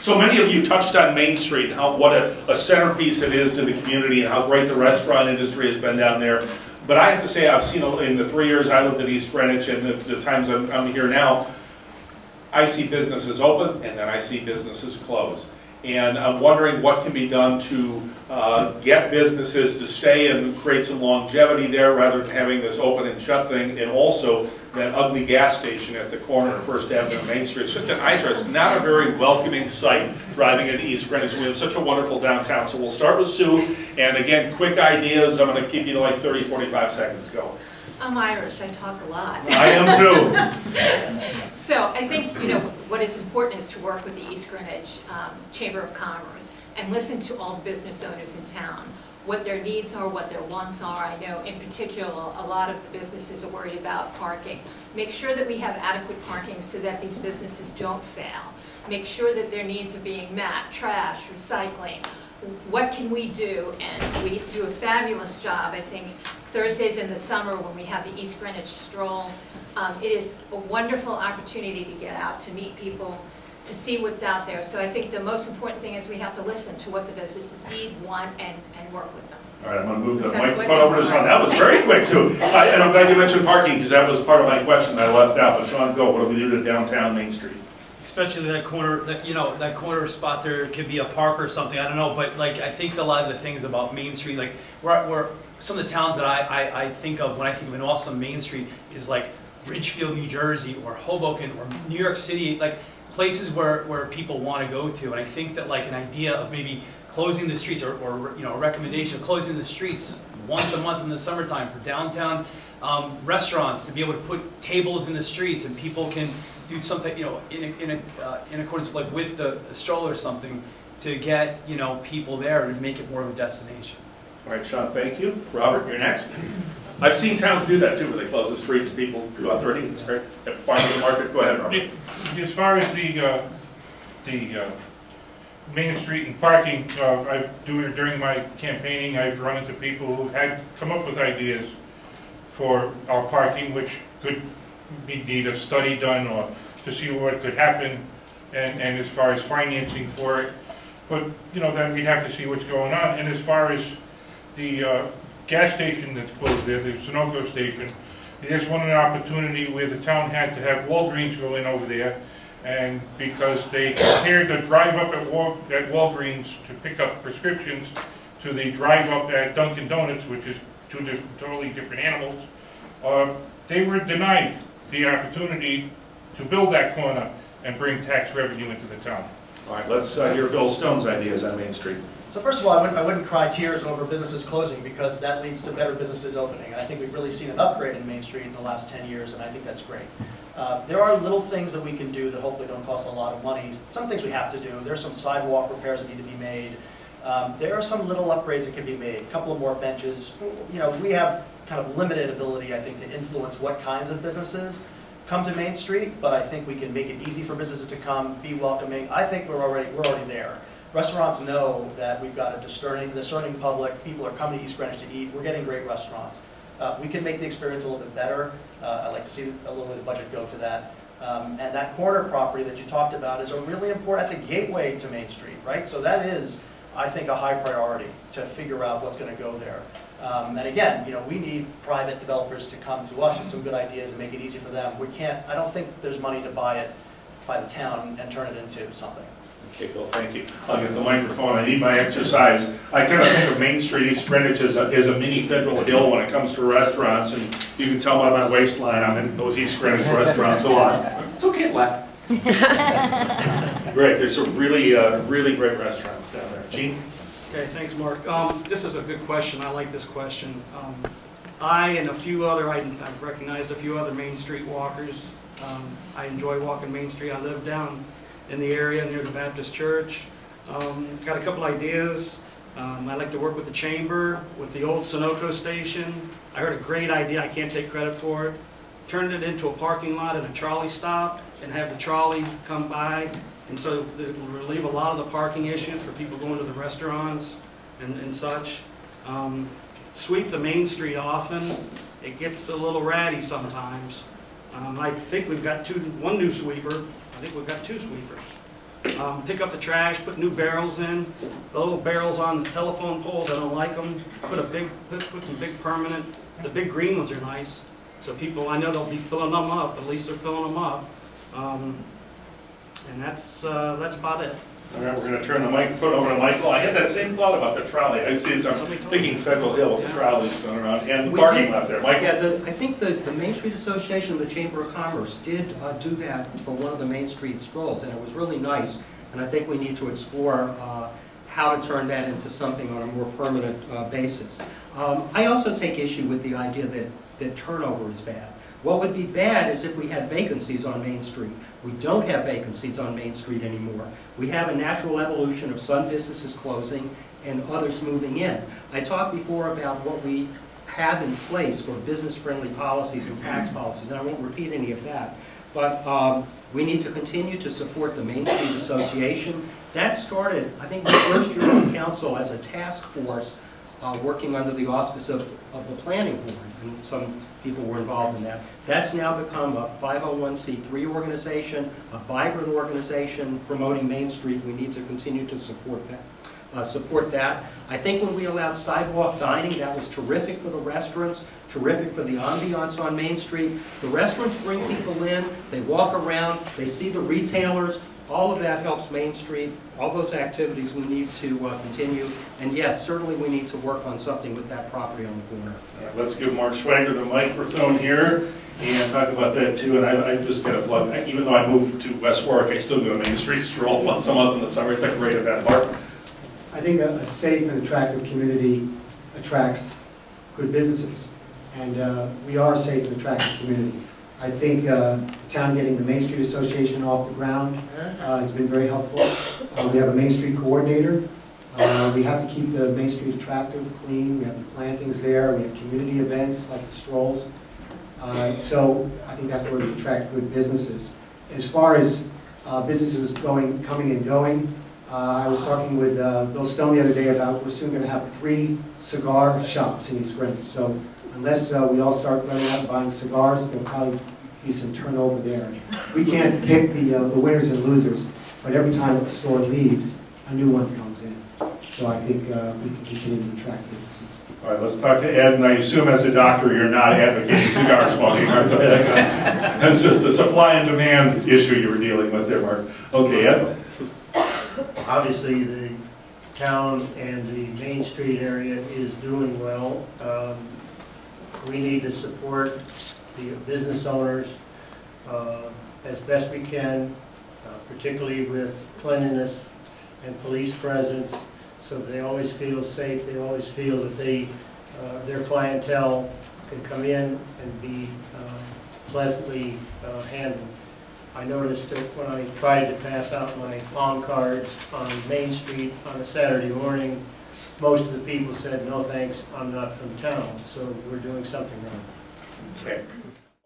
So many of you touched on Main Street and what a centerpiece it is to the community and how great the restaurant industry has been down there. But I have to say, I've seen in the 3 years I lived in East Greenwich and the times I'm here now, I see businesses open and then I see businesses close. And I'm wondering what can be done to get businesses to stay and create some longevity there rather than having this open and shut thing. And also that ugly gas station at the corner of First Avenue and Main Street. It's just an eyesore. It's not a very welcoming sight driving into East Greenwich. We have such a wonderful downtown. So we'll start with Sue. And again, quick ideas. I'm going to keep you to like 30, 45 seconds. Go. I'm Irish, I talk a lot. I am too. So I think, what is important is to work with the East Greenwich Chamber of Commerce and listen to all the business owners in town, what their needs are, what their wants are. I know in particular, a lot of the businesses are worried about parking. Make sure that we have adequate parking so that these businesses don't fail. Make sure that their needs are being met, trash, recycling. What can we do? And we do a fabulous job. I think Thursdays in the summer when we have the East Greenwich Stroll, it is a wonderful opportunity to get out, to meet people, to see what's out there. So I think the most important thing is we have to listen to what the businesses need, want, and work with them. All right, I'm going to move the microphone over to Sean. That was very quick, too. And I'm glad you mentioned parking because that was part of my question I left out. But Sean, go. What do we do to downtown Main Street? Especially that corner, that corner spot there could be a park or something. I don't know, but like I think a lot of the things about Main Street, like where some of the towns that I think of when I think of an awesome Main Street is like Ridgefield, New Jersey, or Hoboken, or New York City, like places where people want to go to. And I think that like an idea of maybe closing the streets or a recommendation of closing the streets once a month in the summertime for downtown restaurants to be able to put tables in the streets and people can do something, in accordance with the stroll or something to get, people there and make it more of a destination. All right, Sean, thank you. Robert, you're next. I've seen towns do that too, where they close the street and people go out there and eat. It's great. Farmers market. Go ahead, Robert. As far as the Main Street and parking, I do it during my campaigning. I've run into people who had come up with ideas for our parking, which could need a study done or to see what could happen, and as far as financing for it. But then we'd have to see what's going on. And as far as the gas station that's closed there, the Sunoco station, there's one opportunity where the town had to have Walgreens go in over there, and because they compared the drive up at Walgreens to pick up prescriptions to the drive up at Dunkin' Donuts, which is two totally different animals, they were denied the opportunity to build that corner and bring tax revenue into the town. All right, let's hear Bill Stone's ideas on Main Street. So first of all, I wouldn't cry tears over businesses closing because that leads to better businesses opening. And I think we've really seen an upgrade in Main Street in the last 10 years, and I think that's great. There are little things that we can do that hopefully don't cost a lot of money. Some things we have to do. There's some sidewalk repairs that need to be made. There are some little upgrades that can be made. A couple of more benches. We have kind of limited ability, I think, to influence what kinds of businesses come to Main Street, but I think we can make it easy for businesses to come, be welcoming. I think we're already there. Restaurants know that we've got a discerning public. People are coming to East Greenwich to eat. We're getting great restaurants. We can make the experience a little bit better. I'd like to see a little bit of budget go to that. And that corner property that you talked about is a really important, that's a gateway to Main Street, right? So that is, I think, a high priority to figure out what's going to go there. And again, we need private developers to come to us with some good ideas and make it easy for them. I don't think there's money to buy it by the town and turn it into something. Okay, Bill, thank you. I'll get the microphone. I need my exercise. I kind of think of Main Street, East Greenwich as a mini Federal Hill when it comes to restaurants, and you can tell by my waistline I'm in those East Greenwich restaurants a lot. It's okay, laugh. Great, there's some really great restaurants down there. Gene? Okay, thanks, Mark. This is a good question. I like this question. I've recognized a few other Main Street walkers. I enjoy walking Main Street. I live down in the area near the Baptist Church. Got a couple ideas. I like to work with the chamber, with the old Sunoco station. I heard a great idea. I can't take credit for it. Turn it into a parking lot and a trolley stop and have the trolley come by. And so it will relieve a lot of the parking issues for people going to the restaurants and such. Sweep the Main Street often. It gets a little ratty sometimes. I think we've got one new sweeper. I think we've got two sweepers. Pick up the trash, put new barrels in, the little barrels on the telephone poles, I don't like them. Put some big permanent, the big green ones are nice. So people, I know they'll be filling them up, at least they're filling them up. And that's about it. All right, we're gonna turn the microphone over to Michael. I had that same thought about the trolley. I see, I'm thinking Federal Hill, with the trolleys going around, and the We parking did- lot there. Michael? Yeah, I think the Main Street Association, the Chamber of Commerce did do that for one of the Main Street strolls, and it was really nice. And I think we need to explore how to turn that into something on a more permanent basis. I also take issue with the idea that turnover is bad. What would be bad is if we had vacancies on Main Street. We don't have vacancies on Main Street anymore. We have a natural evolution of some businesses closing and others moving in. I talked before about what we have in place for business-friendly policies and tax policies, and I won't repeat any of that. But we need to continue to support the Main Street Association. That started, I think, the first year on council as a task force working under the auspice of the planning board, and some people were involved in that. That's now become a 501c3 organization, a vibrant organization promoting Main Street. We need to continue to support that. I think when we allowed sidewalk dining, that was terrific for the restaurants, terrific for the ambiance on Main Street. The restaurants bring people in, they walk around, they see the retailers. All of that helps Main Street. All those activities we need to continue. And yes, certainly we need to work on something with that property on the corner. All right, let's give Mark Schwager the microphone here and talk about that too. And I just got to plug, even though I moved to West Warwick, I still go to Main Street Stroll once a month in the summer. It's a great event. Mark? I think a safe and attractive community attracts good businesses. And we are a safe and attractive community. I think the town getting the Main Street Association off the ground has been very helpful. We have a Main Street coordinator. We have to keep the Main Street attractive, clean. We have the plantings there. We have community events like the strolls. So I think that's the way we attract good businesses. As far as businesses coming and going, I was talking with Bill Stone the other day about we're soon going to have 3 cigar shops in East Greenwich. So unless we all start running out and buying cigars, there'll probably be some turnover there. We can't pick the winners and losers, but every time a store leaves, a new one comes in. So I think we can continue to attract businesses. All right, let's talk to Ed. And I assume as a doctor, you're not advocating cigar smoking. Mark, go ahead. That's just a supply and demand issue you were dealing with there, Mark. Okay, Ed? Obviously, the town and the Main Street area is doing well. We need to support the business owners as best we can, particularly with cleanliness and police presence, so they always feel safe. They always feel that their clientele can come in and be pleasantly handled. I noticed that when I tried to pass out my palm cards on Main Street on a Saturday morning, most of the people said, "No thanks, I'm not from town," so we're doing something right. Okay.